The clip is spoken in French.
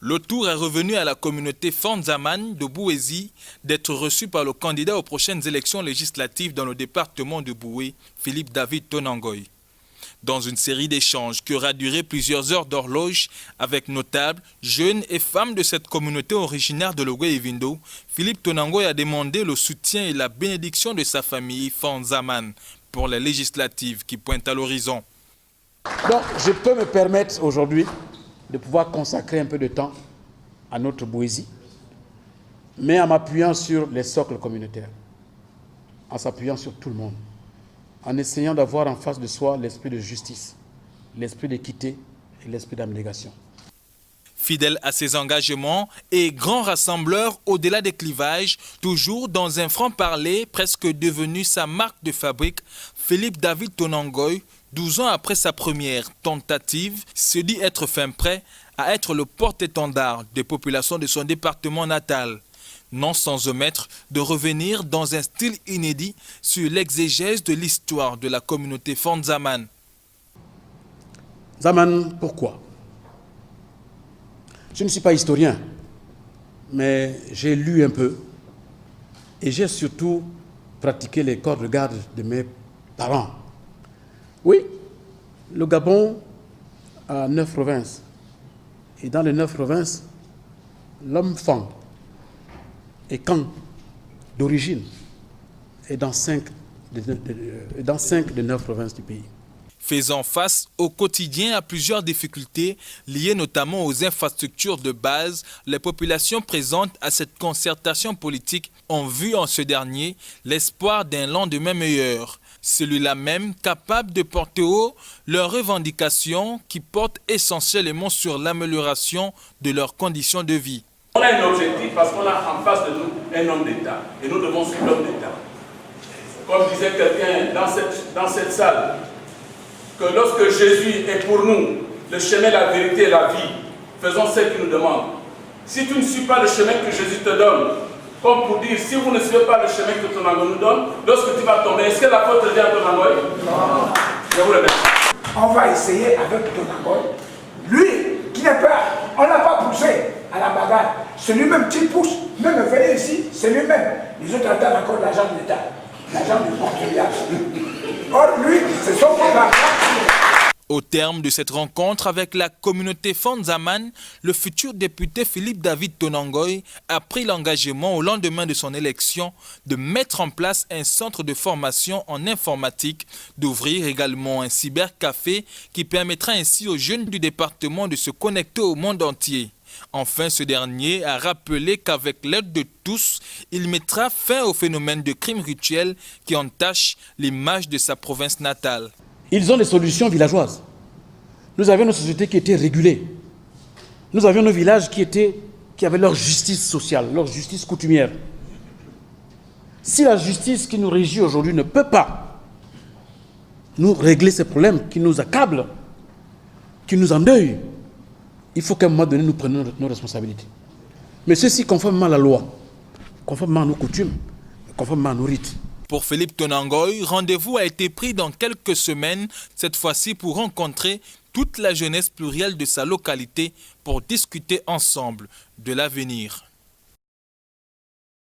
Le tour est revenu à la communauté Fondzaman de Bouézi d'être reçu par le candidat aux prochaines élections législatives dans le département de Boué, Philippe David Tonangoy. Dans une série d'échanges qui aura duré plusieurs heures d'horloge avec notables, jeunes et femmes de cette communauté originaire de Logwe-Evindo, Philippe Tonangoy a demandé le soutien et la bénédiction de sa famille Fondzaman pour les législatives qui pointent à l'horizon. Donc, je peux me permettre aujourd'hui de pouvoir consacrer un peu de temps à notre Bouézi, mais en m'appuyant sur les socles communautaires, en s'appuyant sur tout le monde, en essayant d'avoir en face de soi l'esprit de justice, l'esprit d'équité et l'esprit d'abnégation. Fidèle à ses engagements et grand rassembleur au-delà des clivages, toujours dans un franc-parler presque devenu sa marque de fabrique, Philippe David Tonangoy, 12 ans après sa première tentative, se dit être fin prêt à être le porte-étendard des populations de son département natal. Non sans omettre de revenir dans un style inédit sur l'exégèse de l'histoire de la communauté Fondzaman. Zaman, pourquoi? Je ne suis pas historien, mais j'ai lu un peu et j'ai surtout pratiqué les corps de garde de mes parents. Oui, le Gabon a 9 provinces. Et dans les 9 provinces, l'homme-femme et camp d'origine est dans 5 des 9 provinces du pays. Faisant face au quotidien à plusieurs difficultés liées notamment aux infrastructures de base, les populations présentes à cette concertation politique ont vu en ce dernier l'espoir d'un lendemain meilleur. Celui-là même capable de porter haut leurs revendications qui portent essentiellement sur l'amélioration de leurs conditions de vie. On a un objectif parce qu'on a en face de nous un homme d'État et nous devons suivre l'homme d'État. Comme disait quelqu'un dans cette salle, que lorsque Jésus est pour nous le chemin, la vérité et la vie, faisons ce qu'il nous demande. Si tu ne suis pas le chemin que Jésus te donne, comme pour dire, si vous ne suivez pas le chemin que Tonangoy nous donne, lorsque tu vas tomber, est-ce que la faute revient à Tonangoy? Non. Je vous remercie. On va essayer avec Tonangoy. Lui, qui n'est pas, on n'a pas poussé à la bagarre. C'est lui-même qui pousse. Même venir ici, c'est lui-même. Les autres attendent encore l'argent de l'État, l'argent du contribuable. Or, lui, c'est son programme. Au terme de cette rencontre avec la communauté Fondzaman, le futur député Philippe David Tonangoy a pris l'engagement au lendemain de son élection de mettre en place un centre de formation en informatique, d'ouvrir également un cybercafé qui permettra ainsi aux jeunes du département de se connecter au monde entier. Enfin, ce dernier a rappelé qu'avec l'aide de tous, il mettra fin au phénomène de crimes rituels qui entachent l'image de sa province natale. Ils ont des solutions villageoises. Nous avions nos sociétés qui étaient régulées. Nous avions nos villages qui avaient leur justice sociale, leur justice coutumière. Si la justice qui nous régit aujourd'hui ne peut pas nous régler ces problèmes qui nous accablent, qui nous endeuillent, il faut qu'à un moment donné, nous prenions nos responsabilités. Mais ceci conformément à la loi, conformément à nos coutumes, conformément à nos rites. Pour Philippe Tonangoy, rendez-vous a été pris dans quelques semaines, cette fois-ci pour rencontrer toute la jeunesse plurielle de sa localité pour discuter ensemble de l'avenir.